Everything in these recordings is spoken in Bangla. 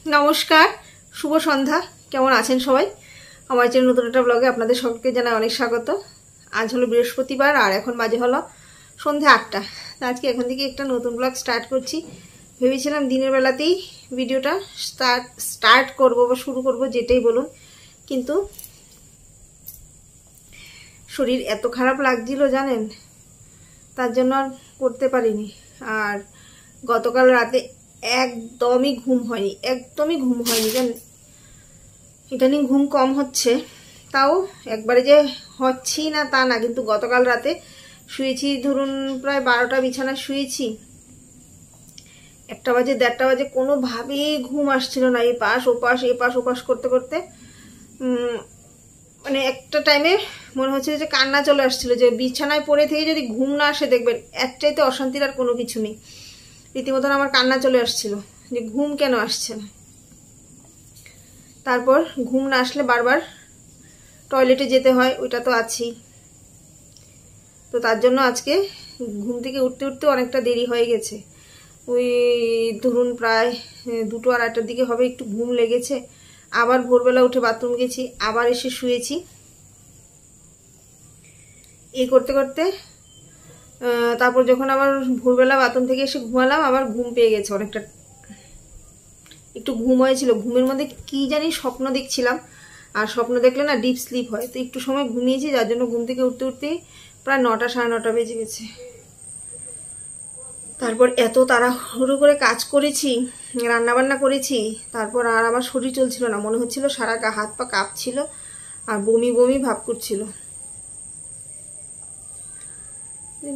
নমস্কার, শুভ সন্ধ্যা। কেমন আছেন সবাই? আমার চ্যানেল নতুন একটা ব্লগে আপনাদের সকলকে জানাই অনেক স্বাগত। আজ হলো বৃহস্পতিবার আর এখন বাজে হলো সন্ধ্যা 8টা। আজকে এখন থেকে একটা নতুন ব্লগ স্টার্ট করছি। ভেবেছিলাম দিনের বেলাতেই ভিডিওটা স্টার্ট করব বা শুরু করব, যেটাই বলুন, কিন্তু শরীর এত খারাপ লাগছিল জানেন, তার জন্য আর করতে পারিনি। আর গতকাল রাতে একদমই ঘুম হয়নি জানেন। ইদানিং ঘুম কম হচ্ছে, তাও একবারে যে হচ্ছি না তা না, কিন্তু গতকাল রাতে শুয়েছি ধরুন প্রায় 12টা বিছানা শুয়েছি, 1টা বাজে 1:30টা বাজে কোনোভাবেই ঘুম আসছিল না। এপাশ ওপাশ করতে করতে মানে একটা টাইমে মনে হচ্ছিল যে কান্না চলে আসছিল, যে বিছানায় পড়ে থেকে যদি ঘুম না আসে দেখবেন এর চাইতে অশান্তির আর কোনো কিছু নেই। রীতিমতন আমার কান্না চলে আসছিল যে ঘুম কেন আসছে না। তারপর ঘুম না আসলে বারবার টয়লেটে যেতে হয়, ওইটা তো আছেই। তো তার জন্য আজকে ঘুম থেকে উঠতে অনেকটা দেরি হয়ে গেছে। ওই ধরুন প্রায় 2টো আড়াইটার দিকে হবে, একটু ঘুম লেগেছে। আবার ভোরবেলা উঠে বাথরুম গেছি, আবার এসে শুয়েছি। এই করতে করতে তারপর যখন আবার ভোরবেলা বাথরুম থেকে এসে ঘুমালাম, আবার ঘুম পেয়ে গেছে অনেকটা। একটু ঘুম হয়েছিল, ঘুমের মধ্যে কি জানি স্বপ্ন দেখছিলাম, আর স্বপ্ন দেখলে না ডিপ স্লিপ হয়, তো একটু সময় ঘুমিয়েছি, যার জন্য ঘুম থেকে উঠতে প্রায় 9টা 9:30 বেজে গেছে। তারপর এত তাড়াহুড়ো করে কাজ করেছি, রান্নাবান্না করেছি, তারপর আর আমার শরীর চলছিল না, মনে হচ্ছিল সারা গা হাত পা কাঁপছিল আর বমি বমি ভাব করছিল।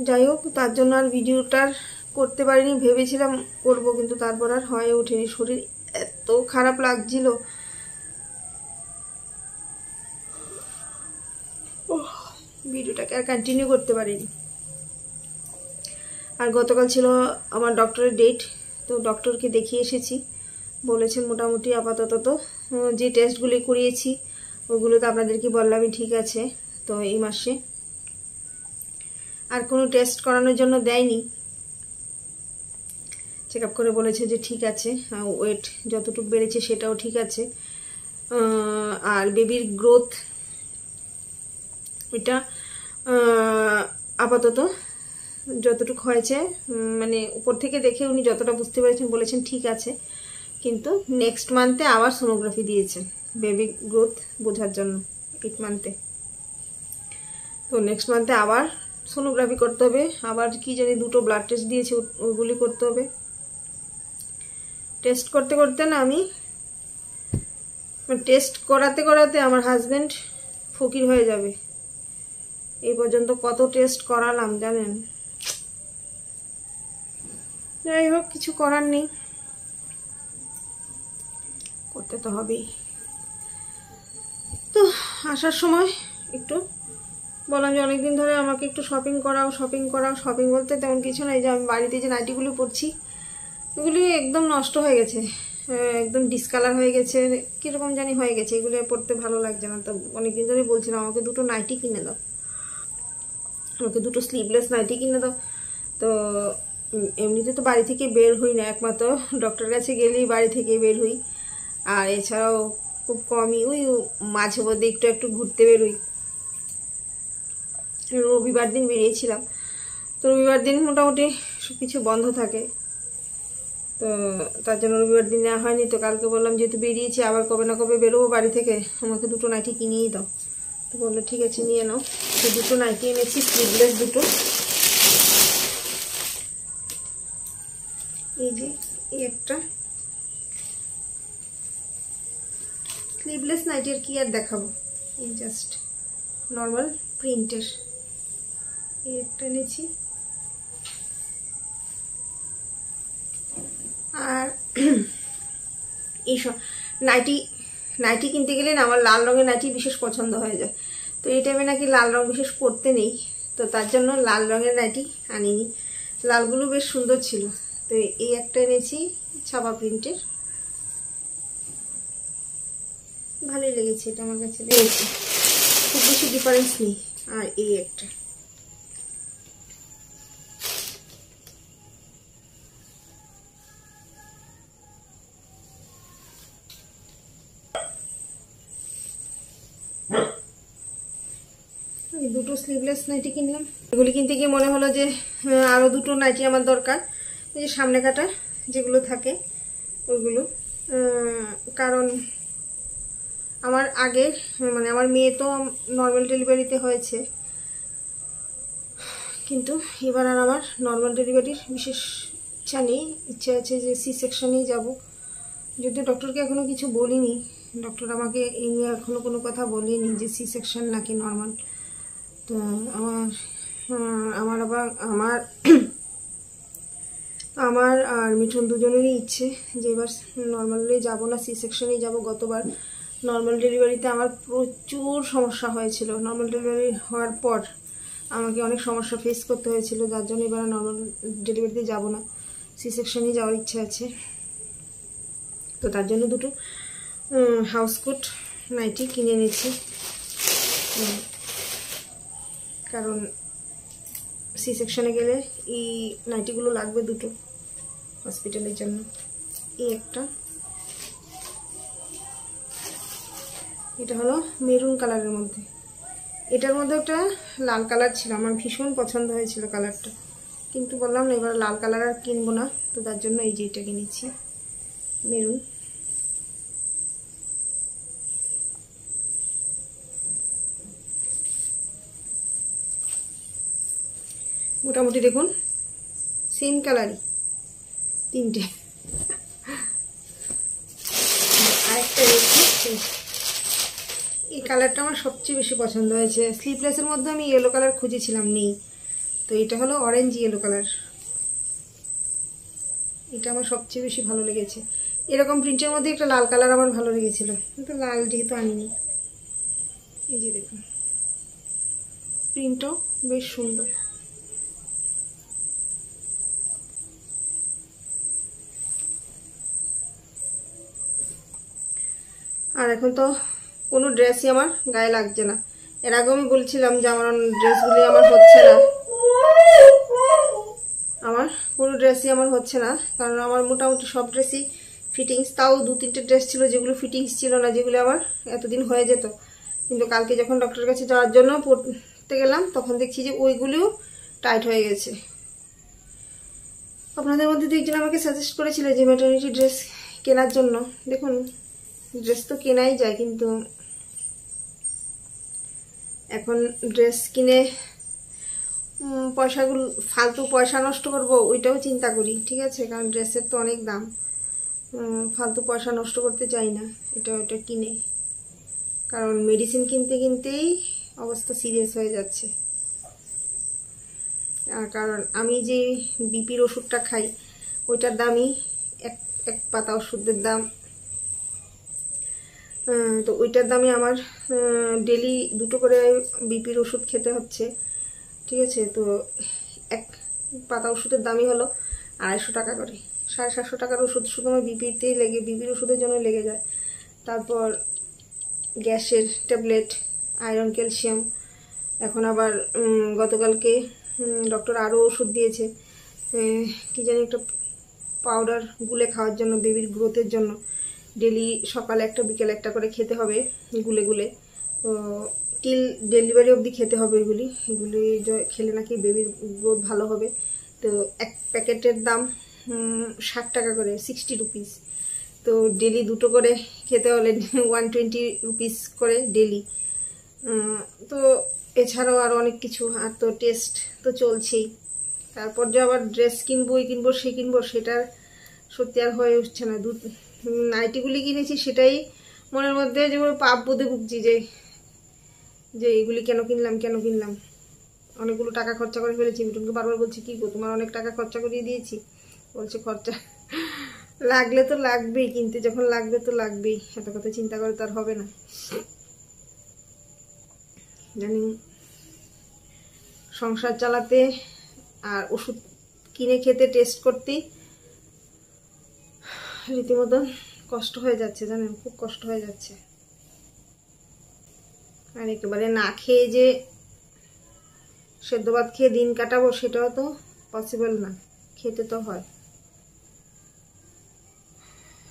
যাই হোক, তার জন্য আর ভিডিওটার করতে পারিনি। ভেবেছিলাম করব, কিন্তু তারপর আর হয়ে ওঠেনি। শরীর এত খারাপ লাগছিল, ভিডিওটাকে আর কন্টিনিউ করতে পারিনি। আর গতকাল ছিল আমার ডক্টরের ডেট, তো ডক্টরকে দেখিয়ে এসেছি। বলেছেন মোটামুটি আপাতত তো যে টেস্টগুলি করিয়েছি ওগুলো তো আপনাদেরকে বললামই, ঠিক আছে। তো এই মাসে আর কোনো টেস্ট করানোর জন্য দেয়নি, চেক আপ করে বলেছে যে ঠিক আছে, ওয়েট যতটুকু বেড়েছে সেটাও ঠিক আছে। আর বেবির গ্রোথ এটা আপাতত যতটুকু হয়েছে, মানে উপর থেকে দেখে উনি যতটা বুঝতে পেরেছেন বলেছেন ঠিক আছে। কিন্তু নেক্সট মান্থে আবার সোনোগ্রাফি দিয়েছেন বেবি গ্রোথ বোঝার জন্য, 8 মান্থে। তো নেক্সট মান্থে আবার সোনোগ্রাফি করতে হবে, আবার কি জানি 2টো ব্লাড টেস্ট দিয়েছে, ওগুলি করতে হবে। টেস্ট করতে করতে না আমি টেস্ট করাতে করাতে আমার হাজবেন্ড ফকির হয়ে যাবে। এই পর্যন্ত কত টেস্ট করালাম জানেন। যাই হোক, কিছু করার নেই, করতে তো হবেই। তো আসার সময় একটু বললাম যে অনেকদিন ধরে আমাকে একটু শপিং করাও। শপিং বলতে তেমন কিছু নাই, যে আমি বাড়িতে যে নাইটিগুলো পরছি এগুলি একদম নষ্ট হয়ে গেছে, একদম ডিসকালার হয়ে গেছে, কিরকম জানি হয়ে গেছে, এগুলো পরতে ভালো লাগছে না। তো অনেকদিন ধরে বলছিলাম আমাকে 2টো নাইটি কিনে দাও, আমাকে 2টো স্লিভলেস নাইটি কিনে দাও। তো এমনিতে তো বাড়ি থেকে বের হই না, একমাত্র ডক্টর কাছে গেলেই বাড়ি থেকে বের হই। আর এছাড়াও খুব কমই ওই মাঝে মধ্যে একটু ঘুরতে বেরোই। রবিবার দিন বেরিয়েছিলাম, তো রবিবার দিন মোটামুটি সব কিছু বন্ধ থাকে, তো তার জন্য রবিবার দিন নেওয়া হয়নি। তো কালকে বললাম যেহেতু বেরিয়েছি, আবার কবে না কবে বেরোবো বাড়ি থেকে, আমাকে 2টো নাইটি কিনিয়েই দাও। তো বললো ঠিক আছে নিয়ে নাও। তো 2টো নাইটি এনেছি, স্লিভলেস 2টো। এই যে এই একটা স্লিভলেস নাইটি, আর কি আর দেখাবো, এই জাস্ট নর্মাল প্রিন্টের। এই একটা এনেছি। আর এইসব নাইটি কিনতে গেলে না আমার লাল রঙের নাইটি বিশেষ পছন্দ হয়ে যায়। তো এই টাইমে নাকি লাল রং বিশেষ পরতে নেই, তো তার জন্য লাল রঙের নাইটি আনিনি। লালগুলো বেশ সুন্দর ছিল, তো এই একটা এনেছি ছাপা প্রিন্টের, ভালোই লেগেছে এটা আমার কাছে, খুব বেশি ডিফারেন্স নেই। আর এই একটা এই দুটো স্লিভলেস নাইটি কিনলাম। এগুলি কিনতে গিয়ে মনে হলো যে আরও দুটো নাইটি আমার দরকার, এই যে সামনে কাটা যেগুলো থাকে ওইগুলো। কারণ আমার আগে মানে আমার মেয়ে তো নর্মাল ডেলিভারিতে হয়েছে, কিন্তু এবার আর আমার নর্মাল ডেলিভারির বিশেষ ইচ্ছা নেই। ইচ্ছা আছে যে সি সেকশনেই যাব। যদিও ডক্টরকে এখনও কিছু বলিনি, ডক্টর আমাকে এই নিয়ে এখনও কোনো কথা বলেনি যে সি সেকশন নাকি নর্মাল। তো আমার আর মিঠুন দুজনেরই ইচ্ছে যে এবার নর্মালি যাব না, সি সেকশনেই যাব। গতবার নর্মাল ডেলিভারিতে আমার প্রচুর সমস্যা হয়েছিল। নর্মাল ডেলিভারি হওয়ার পর আমাকে অনেক সমস্যা ফেস করতে হয়েছিল, যার জন্য এবার নর্মাল ডেলিভারিতে যাব না, সি সেকশনেই যাওয়ার ইচ্ছা আছে। তো তার জন্য দুটো হাউস কোট নাইটি কিনে নিয়েছি, কারণ সি সেকশনে গেলে এই নাইটিগুলো লাগবে দুটো হসপিটালের জন্য। এই একটা, এটা হলো মেরুন কালারের মধ্যে। এটার মধ্যে একটা লাল কালার ছিল, আমার ভীষণ পছন্দ হয়েছিল কালারটা, কিন্তু বললাম না এবার লাল কালার আর কিনবো না। তো তার জন্য এই যে এটা কিনেছি মেরুন। মোটামুটি দেখুন সেম কালারই তিনটে। আরেকটা রেখেছি, এই কালারটা আমার সবচেয়ে বেশি পছন্দ হয়েছে। স্লিভলেসের মধ্যে আমি ইয়েলো কালার খুঁজেছিলাম, নেই, তো এটা হলো অরেঞ্জ ইয়েলো কালার। এটা আমার সবচেয়ে বেশি ভালো লেগেছে। এরকম প্রিন্টের মধ্যে একটা লাল কালার আমার ভালো লেগেছিল, কিন্তু লাল যেহেতু আনিনি। এই যে দেখুন প্রিন্টটাও বেশ সুন্দর। আর এখন তো কোনো ড্রেসই আমার গায়ে লাগছে না। এর আগেও আমি বলছিলাম যে আমার ড্রেসগুলি আমার হচ্ছে না, আমার কোনো ড্রেসই আমার হচ্ছে না, কারণ আমার মোটামুটি সব ড্রেসই ফিটিংস। তাও দু তিনটে ড্রেস ছিল যেগুলো ফিটিংস ছিল না, যেগুলো আমার এতদিন হয়ে যেত। কিন্তু কালকে যখন ডক্টরের কাছে যাওয়ার জন্য পড়তে গেলাম, তখন দেখছি যে ওইগুলিও টাইট হয়ে গেছে। আপনাদের মধ্যে দুইজন আমাকে সাজেস্ট করেছিল যে ম্যাটারনিটি ড্রেস কেনার জন্য। দেখুন ড্রেস তো কেনাই যায়, কিন্তু এখন ড্রেস কিনে পয়সাগুলো ফালতু পয়সা নষ্ট করব ওইটাও চিন্তা করি, ঠিক আছে, কারণ ড্রেসের তো অনেক দাম। ফালতু পয়সা নষ্ট করতে চাই না এটা ওটা কিনে, কারণ মেডিসিন কিনতে কিনতেই অবস্থা সিরিয়াস হয়ে যাচ্ছে। কারণ আমি যে বিপির ওষুধটা খাই ওইটার দামই এক পাতা ওষুধের দাম। তো ওইটার দামে আমার ডেলি দুটো করে বিপির ওষুধ খেতে হচ্ছে, ঠিক আছে। তো এক পাতা ওষুধের দামই হলো 250 টাকা করে। 750 টাকার ওষুধ শুধু আমার বিপিতেই বিপির ওষুধের জন্য লেগে যায়। তারপর গ্যাসের ট্যাবলেট, আয়রন, ক্যালসিয়াম। এখন আবার গতকালকে ডক্টর আরও ওষুধ দিয়েছে, কি জানি একটা পাউডার গুলে খাওয়ার জন্য, বেবির গ্রোথের জন্য। ডেলি সকালে একটা বিকেলে একটা করে খেতে হবে গুলে গুলে। তো টিল ডেলিভারি অবধি খেতে হবে এগুলি খেলে নাকি বেবির গ্রোথ ভালো হবে। তো এক প্যাকেটের দাম 60 টাকা করে, 60 রুপিস। তো ডেলি দুটো করে খেতে হলে 120 রুপিস করে ডেলি। তো এছাড়াও আরও অনেক কিছু, আর তো টেস্ট তো চলছেই। তারপর যে আবার ড্রেস কিনবো, সে কিনবো, সেটা সত্যি আর হয়ে উঠছে না। নাইটিগুলি কিনেছি সেটাই মনের মধ্যে যেমন পাপ বোধে ভুগছি যে এগুলি কেন কিনলাম। অনেকগুলো টাকা খরচা করে ফেলেছি। মিঠুনকে বারবার বলছি, কি গো তোমার অনেক টাকা খরচা করিয়ে দিয়েছি। বলছে খরচা লাগলে তো লাগবেই, কিনতে যখন লাগবে তো লাগবেই, এত কথা চিন্তা করে তো আর হবে না। জানি সংসার চালাতে আর ওষুধ কিনে খেতে টেস্ট করতেই রীতিমতো কষ্ট হয়ে যাচ্ছে, জানেন, খুব কষ্ট হয়ে যাচ্ছে। আর একেবারে না খেয়ে যে সেদ্ধ ভাত খেয়ে দিন কাটাবো সেটাও তো পসিবল না, খেতে তো হয়।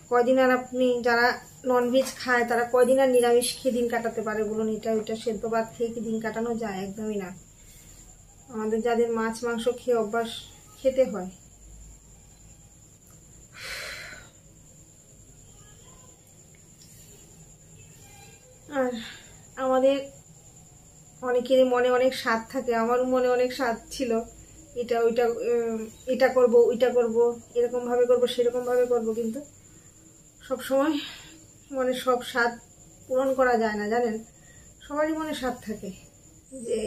কয়দিন আর আপনি যারা ননভেজ খায় তারা কয়দিন আর নিরামিষ খেয়ে দিন কাটাতে পারে বলুন? এটা ওইটা সেদ্ধ ভাত খেয়ে কি দিন কাটানো যায়? একদমই না। আমাদের যাদের মাছ মাংস খেয়ে অভ্যাস, খেতে হয়। আর আমাদের অনেকেরই মনে অনেক স্বাদ থাকে, আমারও মনে অনেক স্বাদ ছিল, এটা ওইটা, এটা করব ওইটা করব, এরকম ভাবে করব সেরকম ভাবে করব, কিন্তু সব সময় মনে সব স্বাদ পূরণ করা যায় না, জানেন। সবারই মনে স্বাদ থাকে যে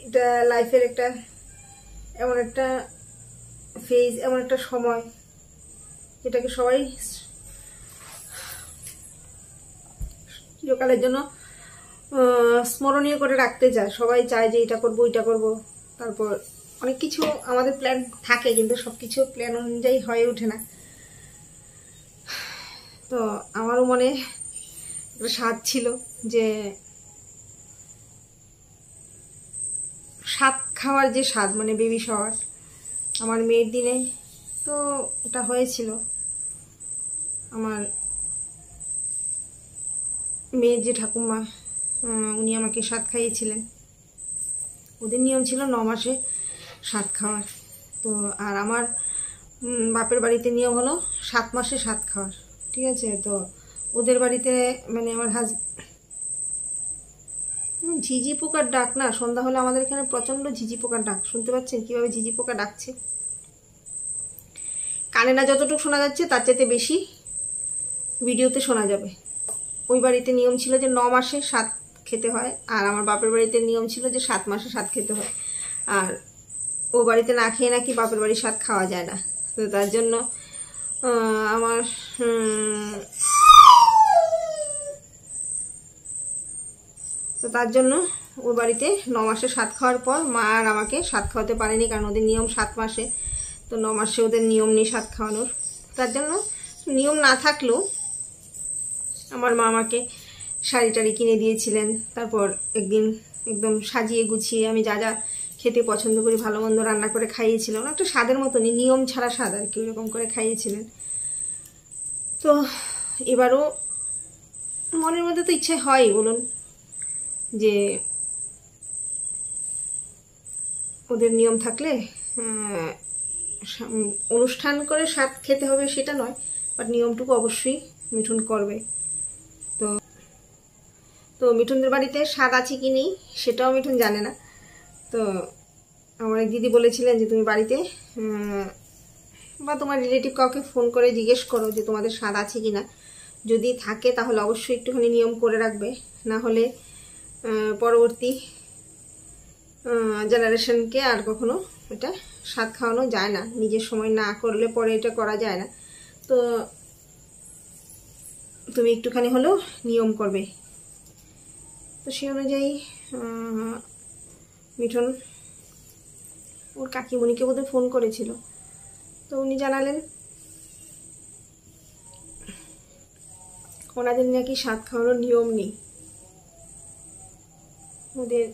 এটা লাইফের একটা এমন একটা ফেজ, এমন একটা সময় যেটাকে সবাই চিরকালের জন্য স্মরণীয় করে রাখতে চায়। সবাই চায় যে এটা করব ওইটা করব। তারপর অনেক কিছু আমাদের প্ল্যান থাকে, কিন্তু সবকিছু প্ল্যান অনুযায়ী হয়ে ওঠে না। তো আমারও মনে একটা স্বাদ ছিল যে স্বাদ খাওয়ার, যে স্বাদ মানে বেবি শাওয়ার আমার মেয়ের দিনে, তো এটা হয়েছিল। আমার মেয়ের যে ঠাকুমা উনি আমাকে স্বাদ খাইয়েছিলেন। ওদের নিয়ম ছিল 9 মাসে স্বাদ খাওয়ার। তো আর আমার বাপের বাড়িতে নিয়ম হলো 7 মাসে স্বাদ খাওয়ার, ঠিক আছে। তো ওদের বাড়িতে মানে আমার ঝিঝি পোকার ডাক না, সন্ধ্যা হলে আমাদের এখানে প্রচন্ড ঝিঝি পোকার ডাক। শুনতে পাচ্ছেন কিভাবে ঝিঝি পোকা ডাকছে? কানে না যতটুকু শোনা যাচ্ছে তার চাইতে বেশি ভিডিওতে শোনা যাবে। ওই বাড়িতে নিয়ম ছিল যে 9 মাসে স্বাদ খেতে হয়, আর আমার বাপের বাড়িতে নিয়ম ছিল যে 7 মাসে স্বাদ খেতে হয়। আর ও বাড়িতে না খেয়ে নাকি বাপের বাড়ির স্বাদ খাওয়া যায় না। তো তার জন্য আমার ওর বাড়িতে 9 মাসে স্বাদ খাওয়ার পর মা আর আমাকে স্বাদ খাওয়াতে পারেনি, কারণ ওদের নিয়ম 7 মাসে। তো 9 মাসে ওদের নিয়ম নেই স্বাদ খাওয়ানোর। তার জন্য নিয়ম না থাকলেও আমার মা আমাকে শাড়ি টাড়ি কিনে দিয়েছিলেন। তারপর একদিন একদম সাজিয়ে গুছিয়ে আমি যা যা খেতে পছন্দ করি ভালো মন্দ রান্না করে খাইয়েছিলেন। একটা স্বাদের মতনই, নিয়ম ছাড়া স্বাদ আর কি, ওরকম করে খাইয়েছিলেন। তো এবারও মনের মধ্যে তো ইচ্ছে হয় বলুন যে ওদের নিয়ম থাকলে অনুষ্ঠান করে স্বাদ খেতে হবে সেটা নয়, বাট নিয়মটুকু অবশ্যই মিঠুন করবে। তো মিঠুনদের বাড়িতে স্বাদ আছে কি নেই সেটাও মিঠুন জানে না। তো আমার এক দিদি বলেছিলেন যে তুমি বাড়িতে বা তোমার রিলেটিভ কাউকে ফোন করে জিজ্ঞেস করো যে তোমাদের স্বাদ আছে কি না। যদি থাকে তাহলে অবশ্যই একটুখানি নিয়ম করে রাখবে, না হলে পরবর্তী জেনারেশনকে আর কখনো এটা স্বাদ খাওয়ানো যায় না। নিজের সময় না করলে পরে এটা করা যায় না। তো তুমি একটুখানি হলেও নিয়ম করবে। তো সেই অনুযায়ী মিঠুন ওর কাকিমণিকে বোধহয় ফোন করেছিল। তো উনি জানালেন ওনাদের নাকি স্বাদ খাওয়ানোর নিয়ম নেই, ওদের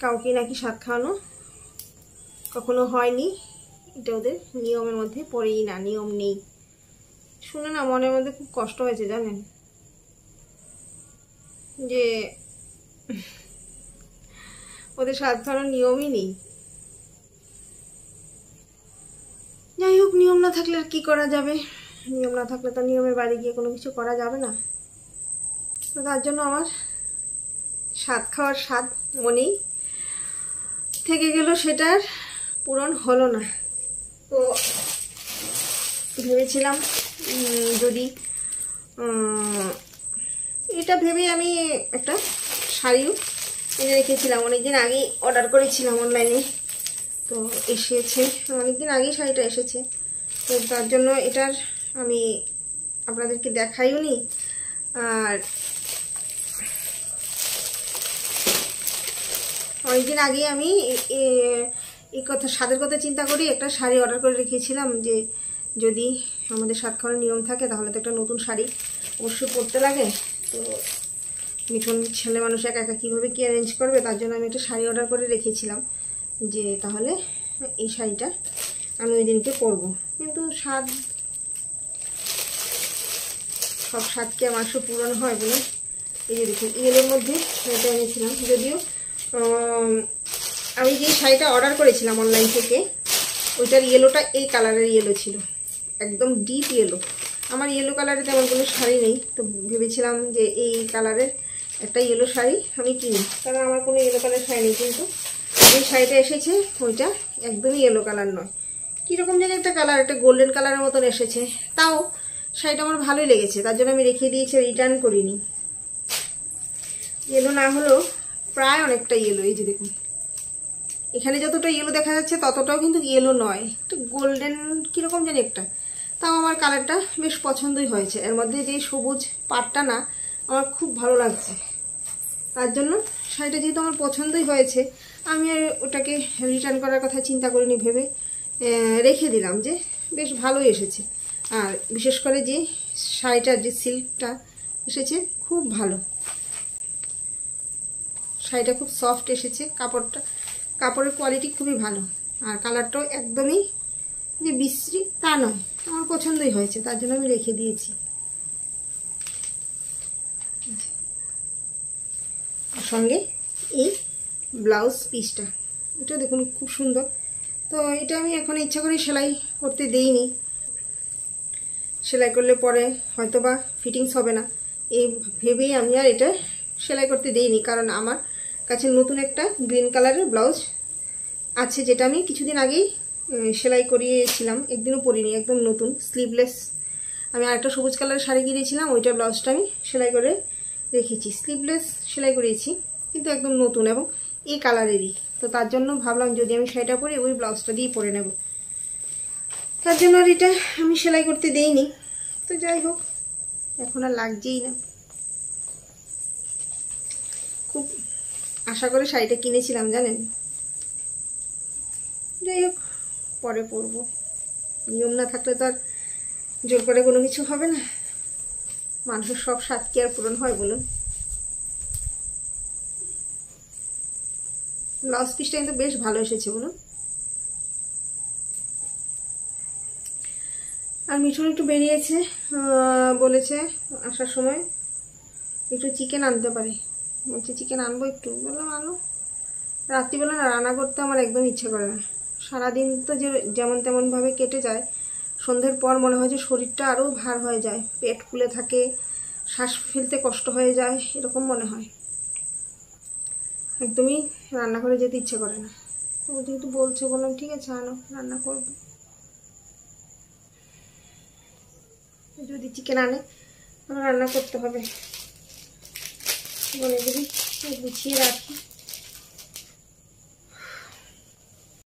কাউকে নাকি স্বাদ খাওয়ানো কখনো হয়নি, এটা ওদের নিয়মের মধ্যে পড়েই না, নিয়ম নেই। শুনে না মনের মধ্যে খুব কষ্ট হয়েছে জানেন, যে ওদের স্বাদ খাওয়ানোর নিয়মই নেই। যাই হোক, নিয়ম না থাকলে আর কি করা যাবে? নিয়ম না থাকলে তো নিয়মের বাইরে গিয়ে কোনো কিছু করা যাবে না। তো তার জন্য আমার স্বাদ খাওয়ার স্বাদ মনেই থেকে গেল, সেটার পূরণ হলো না। তো ভেবেছিলাম যদি এটা ভেবে আমি একটা শাড়িও এনে রেখেছিলাম, অনেকদিন আগেই অর্ডার করেছিলাম অনলাইনে। তো এসেছে, অনেকদিন আগেই শাড়িটা এসেছে। তো তার জন্য এটার আমি আপনাদেরকে দেখাইও নি। আর অনেকদিন আগে আমি এই কথা, স্বাদের কথা চিন্তা করি একটা শাড়ি অর্ডার করে রেখেছিলাম, যে যদি আমাদের স্বাদ খাওয়ার নিয়ম থাকে তাহলে তো একটা নতুন শাড়ি অবশ্যই পরতে লাগে। তো মিঠুন ছেলে মানুষ একা একা কীভাবে কি অ্যারেঞ্জ করবে, তার জন্য আমি একটা শাড়ি অর্ডার করে রেখেছিলাম, যে তাহলে এই শাড়িটা আমি ওই দিনকে পরবো। কিন্তু সব স্বাদ কি আমার পূরণ হয় বলে? এই যে দেখুন ইয়েলোর মধ্যে শাড়িটা এনেছিলাম, যদিও আমি যে শাড়িটা অর্ডার করেছিলাম অনলাইন থেকে ওইটার ইয়েলোটা এই কালারের ইয়েলো ছিল, একদম ডিপ ইয়েলো। আমার ইয়েলো কালারে তেমন কোনো শাড়ি নেই, তো ভেবেছিলাম যে এই কালারের একটা ইয়েলো শাড়ি আমি কিনি, কারণ আমার কোনো ইয়েলো কালার শাড়ি নেই। কিন্তু যে শাড়িটা এসেছে ওইটা একদমই ইয়েলো কালার নয়, কীরকম যেন একটা কালার, একটা গোল্ডেন কালারের মতন এসেছে। তাও শাড়িটা আমার ভালোই লেগেছে, তার জন্য আমি রেখে দিয়েছি, রিটার্ন করিনি। ইয়েলো না হলেও প্রায় অনেকটা ইয়েলো। এই যে দেখুন এখানে যতটা ইয়েলো দেখা যাচ্ছে ততটাও কিন্তু ইয়েলো নয়, একটু গোল্ডেন কীরকম জানি একটা। তাও আমার কালারটা বেশ পছন্দই হয়েছে। এর মধ্যে যে সবুজ পাটটা না আমার খুব ভালো লাগছে, তার জন্য শাড়িটা যেহেতু আমার পছন্দই হয়েছে আমি আর ওটাকে রিটার্ন করার কথা চিন্তা করিনি, ভেবে রেখে দিলাম যে বেশ ভালোই এসেছে। আর বিশেষ করে যে শাড়িটার যে সিল্কটা এসেছে খুব ভালো, শাড়িটা খুব সফট এসেছে, কাপড়ের কোয়ালিটি খুবই ভালো। আর কালারটাও একদমই যে বিশ্রী তা নয়, আমার পছন্দই হয়েছে, তার জন্য আমি রেখে দিয়েছি। সঙ্গে এই ব্লাউজ পিসটা, এটা দেখুন খুব সুন্দর। তো এটা আমি এখন ইচ্ছা করে সেলাই করতে দেইনি, সেলাই করলে পরে হয়তো বা ফিটিংস হবে না, এই ভেবেই আমি আর এটা সেলাই করতে দেইনি। কারণ আমার কাছে নতুন একটা গ্রিন কালারের ব্লাউজ আছে, যেটা আমি কিছুদিন আগেই সেলাই করিয়েছিলাম, একদিনও পরিনি, একদম নতুন স্লিভলেস। আমি আরেকটা সবুজ কালারের শাড়ি কিনেছিলাম, ওইটা ব্লাউজটা আমি সেলাই করে রেখেছি, স্লিভলেস সেলাই করিয়েছি, কিন্তু একদম নতুন এবং এই কালারেরই। তো তার জন্য ভাবলাম যদি আমি শাড়িটা পরি ওই ব্লাউজটা দিয়েই পরে নেব, তার জন্য আর এটা আমি সেলাই করতে দেইনি। তো যাই হোক, এখন আর লাগছেই না। খুব আশা করে শাড়িটা কিনেছিলাম জানেন। যাই হোক, পরে পরবো, নিয়ম না থাকলে তো আর জোর করে কোনো কিছু হবে না। মানুষের সব স্বাদ কি আর পূরণ হয় বলুন? ব্লাউজ পিসটা কিন্তু বেশ ভালো এসেছে বলুন। আর মিঠুন একটু বেরিয়েছে, বলেছে আসার সময় একটু চিকেন আনতে পারে, বলছে চিকেন আনবো একটু। বললাম আনো। রাত্রিবেলা না রান্না করতে আমার একদম ইচ্ছে করে না, সারাদিন তো যেমন তেমনভাবে কেটে যায়, সন্ধ্যের পর মনে হয় যে শরীরটা আরও ভার হয়ে যায়, পেট ফুলে থাকে, শ্বাস ফেলতে কষ্ট হয়ে যায়, এরকম মনে হয়, একদমই রান্নাঘরে যেতে ইচ্ছে করে না। ও যেহেতু বলছে বললাম ঠিক আছে আনো, রান্না করব। যদি চিকেন আনে রান্না করতে হবে, বলে গুছিয়ে রাখি।